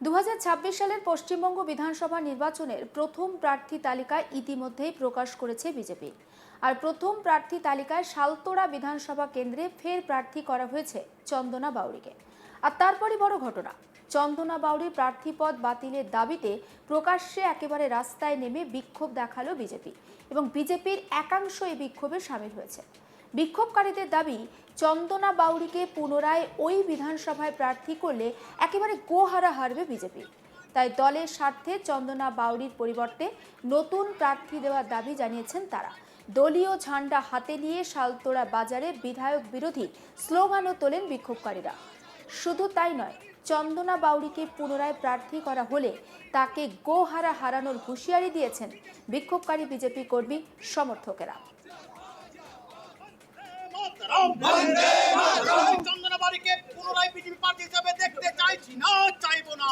2026 সালের পশ্চিমবঙ্গ বিধানসভা নির্বাচনের প্রথম প্রার্থী তালিকা ইতিমধ্যেই প্রকাশ করেছে বিজেপি। আর প্রথম প্রার্থী তালিকায় শালতোড়া বিধানসভা কেন্দ্রে ফের প্রার্থী করা হয়েছে চন্দনা বাউরিকে। আর তারপরই বড় ঘটনা, চন্দনা বাউরির প্রার্থী পদ বাতিলের দাবিতে প্রকাশ্যে একেবারে রাস্তায় নেমে বিক্ষোভ দেখালো বিজেপি এবং বিজেপির একাংশ এই বিক্ষোভে সামিল হয়েছে। বিক্ষোভকারীদের দাবি, চন্দনা বাউরিকে পুনরায় ওই বিধানসভায় প্রার্থী করলে একেবারে গোহারা হারবে বিজেপি। তাই দলের স্বার্থে চন্দনা বাউরির পরিবর্তে নতুন প্রার্থী দেওয়ার দাবি জানিয়েছেন তারা। দলীয় ঝান্ডা হাতে নিয়ে শালতোড়া বাজারে বিধায়ক বিরোধী স্লোগানও তোলেন বিক্ষোভকারীরা। শুধু তাই নয়, চন্দনা বাউরিকে পুনরায় প্রার্থী করা হলে তাকে গোহারা হারানোর হুঁশিয়ারি দিয়েছেন বিক্ষোভকারী বিজেপি কর্মী সমর্থকেরা। চন্দনা বাউরিকে পুনরায় বিজেপি প্রার্থী হিসেবে দেখতে চাইছি না, চাইবো না।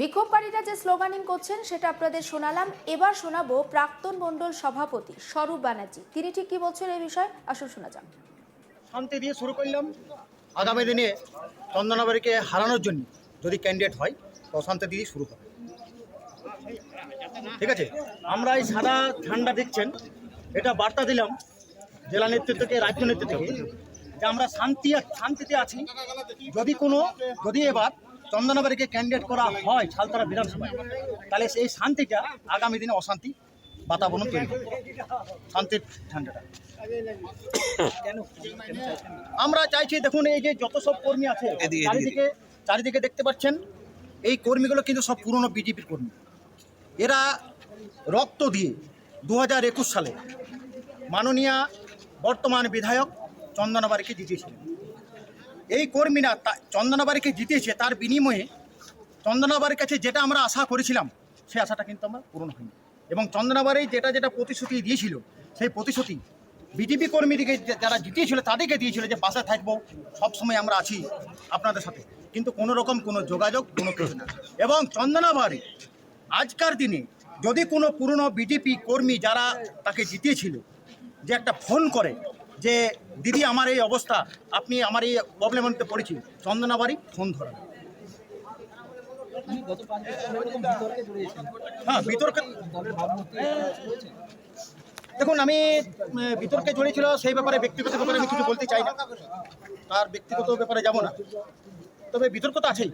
বিক্ষোভকারীরা যে স্লোগানিং করছেন সেটা আপনাদের শোনালাম। এবার শোনাবো প্রাক্তন মণ্ডল সভাপতি স্বরূপ ব্যানার্জি, তিনি ঠিক কি বলছেন এই বিষয়ে, আসুন শোনা যাক। শান্তি দিয়ে শুরু করলাম। আগামী দিনে চন্দনা বাউরিকে হারানোর জন্য যদি ক্যান্ডিডেট হয় তো শান্তি দিয়ে শুরু হবে, ঠিক আছে। আমরা এই সাদা ঝান্ডা দেখছেন, এটা বার্তা দিলাম জেলা নেতৃত্বকে, রাজ্য নেতৃত্বকে, যে আমরা শান্তিতে আছি। যদি এবার চন্দনা বাউরিকে ক্যান্ডিডেট করা হয় শালতোড়া বিধানসভায়, তাহলে সেই শান্তিটা আগামী দিনে অশান্তি বাতাবরণ তৈরি হবে। শান্তির ঝান্ডাটা আমরা চাইছি। দেখুন, এই যে যত সব কর্মী আছে চারিদিকে দেখতে পাচ্ছেন, এই কর্মীগুলো কিন্তু সব পুরনো বিজেপির কর্মী। এরা রক্ত দিয়ে 2021 সালে মাননীয় বর্তমান বিধায়ক চন্দনা বাউরিকে জিতিয়েছিলেন। এই কর্মীরা চন্দনা বাউরিকে জিতিয়েছে, তার বিনিময়ে চন্দনা বাউরির কাছে যেটা আমরা আশা করেছিলাম সেই আশাটা কিন্তু আমরা পূরণ হয়নি। এবং চন্দনা বাউরি যেটা প্রতিশ্রুতি দিয়েছিল, সেই প্রতিশ্রুতি বিজেপি কর্মীদেরকে যারা জিতিয়েছিল তাদেরকে দিয়েছিল, যে পাশে থাকবো, সবসময় আমরা আছি আপনাদের সাথে, কিন্তু কোনো রকম কোনো যোগাযোগ, কোনো কিছু না। এবং চন্দনা বাউরি আজকার দিনে যদি কোনো পুরনো বিজেপি কর্মী যারা তাকে জিতিয়েছিল, যে একটা ফোন করে যে দিদি আমার এই অবস্থা, আপনি আমার এই প্রবলেমের মধ্যে পড়েছি, চন্দনা বাউরি ফোন ধরে। হ্যাঁ, বিতর্কে দেখুন, আমি বিতর্কে জড়িয়েছিল সেই ব্যাপারে, ব্যক্তিগত ব্যাপারে আমি কিছু বলতে চাই না, তার ব্যক্তিগত ব্যাপারে যাব না। তবে বিতর্ক তো আছেই,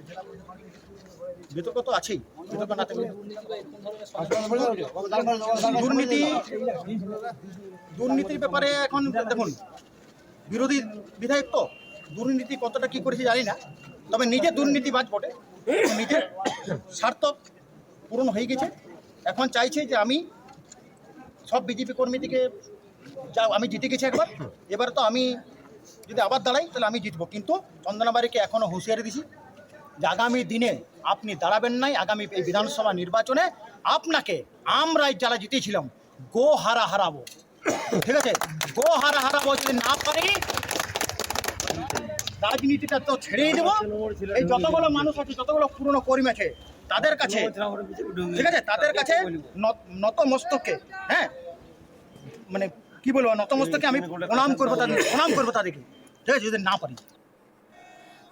বিতর্ক না থাকলে দুর্নীতির ব্যাপারে এখন দেখুন, বিরোধী বিধায়ক তো দুর্নীতি কতটা কি করেছে জানি না, তবে নিজে দুর্নীতিবাজ বটে, নিজের স্বার্থ পূরণ হয়ে গেছে। এখন চাইছে যে আমি সব বিজেপি কর্মীদিকে আমি জিতে গেছি একবার, এবার তো আমি যদি আবার দাঁড়াই তাহলে আমি জিতবো। কিন্তু চন্দনা বাউরিকে এখনও হুঁশিয়ারি দিছি যে আগামী দিনে আপনি দাঁড়াবেন নাই, আগামী এই বিধানসভা নির্বাচনে আপনাকে আমরাই যারা জিতেছিলাম গোহারা হারাবো, ঠিক আছে। গোহারা হারাবো, যদি না পারি রাজনীতিটা তো ছেড়েই দেবো। এই যতগুলো মানুষ আছে, যতগুলো পুরনো কর্মী আছে, তাদের কাছে, ঠিক আছে, তাদের কাছে নতমস্তকে, হ্যাঁ, মানে কি বলবো, নতমস্তকে আমি প্রণাম করবো তাদেরকে, ঠিক আছে, যদি না পারি।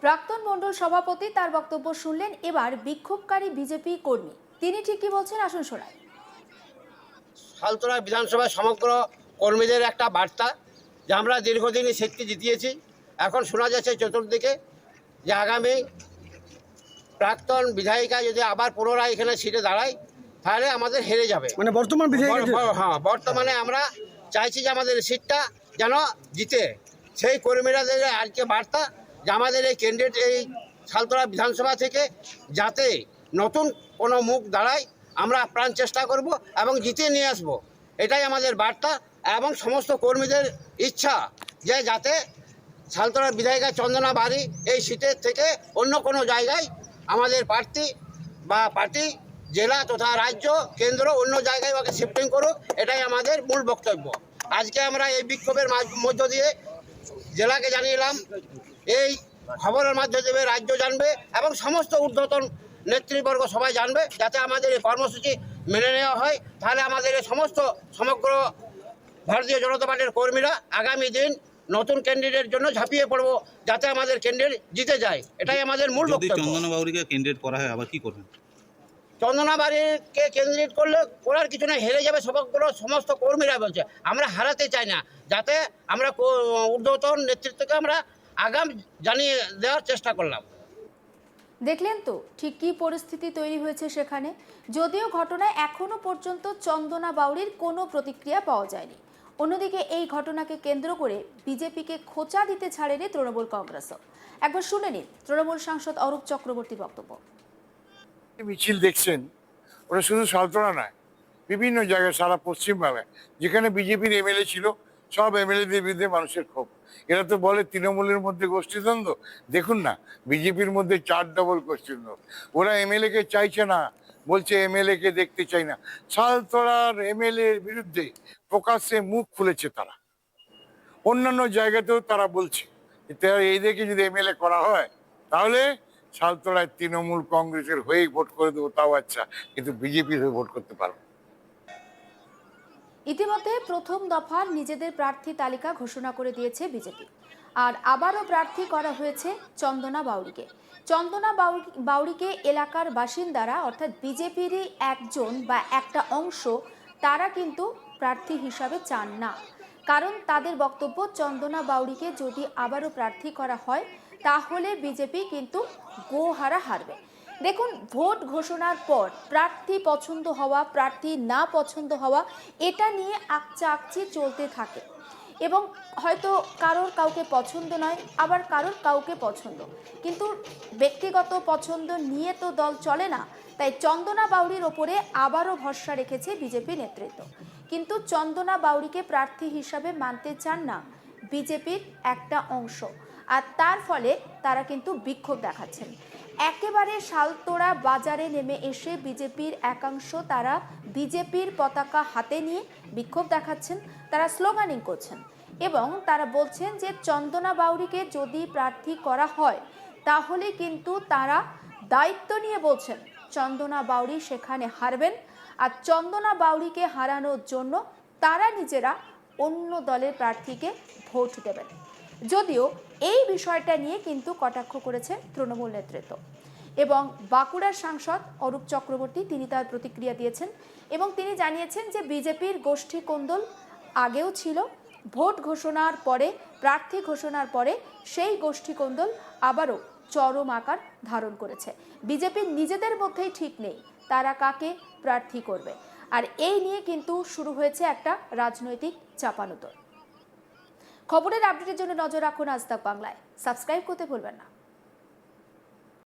প্রাক্তন মণ্ডল সভাপতি তার বক্তব্য শুনলেন। এবার বিক্ষোভকারী বিজেপি কর্মী, তিনি ঠিক কি বলছেন, আসুন শোনাই। শালতোড়া বিধানসভায় সমগ্র কর্মীদের একটা বার্তা যে আমরা দীর্ঘদিনই সিটটি জিতিয়েছি। এখন শোনা যাচ্ছে চতুর্দিকে যে আগামী প্রাক্তন বিধায়িকা যদি আবার পুনরায় এখানে সিটে দাঁড়ায় তাহলে আমাদের হেরে যাবে। মানে বর্তমান হ্যাঁ, বর্তমানে আমরা চাইছি যে আমাদের সিটটা যেন জিতে। সেই কর্মীরাদের আজকে বার্তা যে আমাদের এই ক্যান্ডিডেট এই শালতোড়া বিধানসভা থেকে যাতে নতুন কোনো মুখ দাঁড়ায়, আমরা প্রাণ চেষ্টা করব এবং জিতিয়ে নিয়ে আসব, এটাই আমাদের বার্তা। এবং সমস্ত কর্মীদের ইচ্ছা যে যাতে শালতোড়া বিধায়িকা চন্দনা বাউরি এই সিটের থেকে অন্য কোনো জায়গায় আমাদের প্রার্থী বা পার্টি জেলা তথা রাজ্য কেন্দ্র অন্য জায়গায় ওকে শিফটিং করুক, এটাই আমাদের মূল বক্তব্য। আজকে আমরা এই বিক্ষোভের মধ্য দিয়ে জেলাকে জানিয়েলাম, এই খবরের মাধ্যমে রাজ্য জানবে এবং সমস্ত ঊর্ধ্বতন নেতৃবর্গ সবাই জানবে, যাতে আমাদের এই কর্মসূচি মেনে নেওয়া হয়। তাহলে আমাদের এই সমগ্র ভারতীয় জনতা পার্টির কর্মীরা আগামী দিন নতুন ক্যান্ডিডেটের জন্য ঝাঁপিয়ে পড়বো, যাতে আমাদের ক্যান্ডিডেট জিতে যায়। এটাই আমাদের মূল যদি বক্তব্য। চন্দনা বাউরিকে ক্যান্ডিডেট করা হয় আবার কি করবেন? চন্দনা বাড়িকে ক্যান্ডিডেট করলে করার কিছু না, হেরে যাবে সমস্ত কর্মীরা বলছে। আমরা হারাতে চাই না, যাতে আমরা ঊর্ধ্বতন নেতৃত্বকে আমরা আগাম জানিয়ে দেওয়ার চেষ্টা করলাম। দেখলেন তো ঠিক কী পরিস্থিতি তৈরি হয়েছে সেখানে। যদিও ঘটনায় এখনো পর্যন্ত চন্দনা বাউরির কোনো প্রতিক্রিয়া পাওয়া যায়নি। অন্যদিকে এই ঘটনাকে কেন্দ্র করে বিজেপিকে খোঁচা দিতে ছাড়েনি তৃণমূল কংগ্রেসও। একবার শুনে নিন তৃণমূল সাংসদ অরূপ চক্রবর্তীর বক্তব্য। মিছিল দেখছেন, ওরা শুধু সালতোড়া নয়, বিভিন্ন জায়গায় সারা পশ্চিমবাংলায় যেখানে বিজেপির এমএলএ ছিল, সব এমএলএদের বিরুদ্ধে মানুষের ক্ষোভ। এরা তো বলে তৃণমূলের মধ্যে গোষ্ঠীদ্বন্দ্ব, দেখুন না বিজেপির মধ্যে 4 ডবল গোষ্ঠীদ্বন্দ্ব। ওরা এমএলএ কে চাইছে না, বলছে এমএলএ কে দেখতে চাই না। সালতোড়ার এমএলএ এর বিরুদ্ধে প্রকাশ্যে মুখ খুলেছে তারা। অন্যান্য জায়গাতেও তারা বলছে এই দেখে যদি এমএলএ করা হয় তাহলে সালতোড়ায় তৃণমূল কংগ্রেসের হয়ে ভোট করে দেবো, তাও আচ্ছা, কিন্তু বিজেপির হয়ে ভোট করতে পারবো। ইতিমধ্যে প্রথম দফার নিজেদের প্রার্থী তালিকা ঘোষণা করে দিয়েছে বিজেপি। আর আবারও প্রার্থী করা হয়েছে চন্দনা বাউরিকে। চন্দনা বাউরিকে এলাকার বাসিন্দারা অর্থাৎ বিজেপিরই একজন বা একটা অংশ তারা কিন্তু প্রার্থী হিসাবে চান না। কারণ তাদের বক্তব্য চন্দনা বাউরিকে যদি আবারও প্রার্থী করা হয় তাহলে বিজেপি কিন্তু গোহারা হারবে। দেখুন, ভোট ঘোষণার পর প্রার্থী পছন্দ হওয়া প্রার্থী না পছন্দ হওয়া এটা নিয়ে আকচি চলতে থাকে এবং হয়তো কারোর কাউকে পছন্দ নয়, আবার কারোর কাউকে পছন্দ, কিন্তু ব্যক্তিগত পছন্দ নিয়ে তো দল চলে না। তাই চন্দনা বাউরির ওপরে আবারও ভরসা রেখেছে বিজেপি নেতৃত্ব। কিন্তু চন্দনা বাউরিকে প্রার্থী হিসাবে মানতে চান না বিজেপির একটা অংশ, আর তার ফলে তারা কিন্তু বিক্ষোভ দেখাচ্ছেন। একেবারে শালতোড়া বাজারে নেমে এসে বিজেপির একাংশ তারা বিজেপির পতাকা হাতে নিয়ে বিক্ষোভ দেখাচ্ছেন, তারা স্লোগানিং করছেন এবং তারা বলছেন যে চন্দনা বাউরিকে যদি প্রার্থী করা হয় তাহলে কিন্তু তারা দায়িত্ব নিয়ে বলছেন চন্দনা বাউরি সেখানে হারবেন, আর চন্দনা বাউরিকে হারানোর জন্য তারা নিজেরা অন্য দলের প্রার্থীকে ভোট দেবেন। যদিও এই বিষয়টা নিয়ে কিন্তু কটাক্ষ করেছে তৃণমূল নেতৃত্ব এবং বাঁকুড়ার সাংসদ অরূপ চক্রবর্তী তিনি তার প্রতিক্রিয়া দিয়েছেন এবং তিনি জানিয়েছেন যে বিজেপির গোষ্ঠী কোন্দল আগেও ছিল, ভোট ঘোষণার পরে প্রার্থী ঘোষণার পরে সেই গোষ্ঠী কোন্দল আবারও চরম আকার ধারণ করেছে। বিজেপির নিজেদের মধ্যেই ঠিক নেই তারা কাকে প্রার্থী করবে, আর এই নিয়ে কিন্তু শুরু হয়েছে একটা রাজনৈতিক চাপানোতর। খবরের আপডেটের জন্য নজর রাখুন আজ তাক বাংলায়। সাবস্ক্রাইব করতে ভুলবেন না।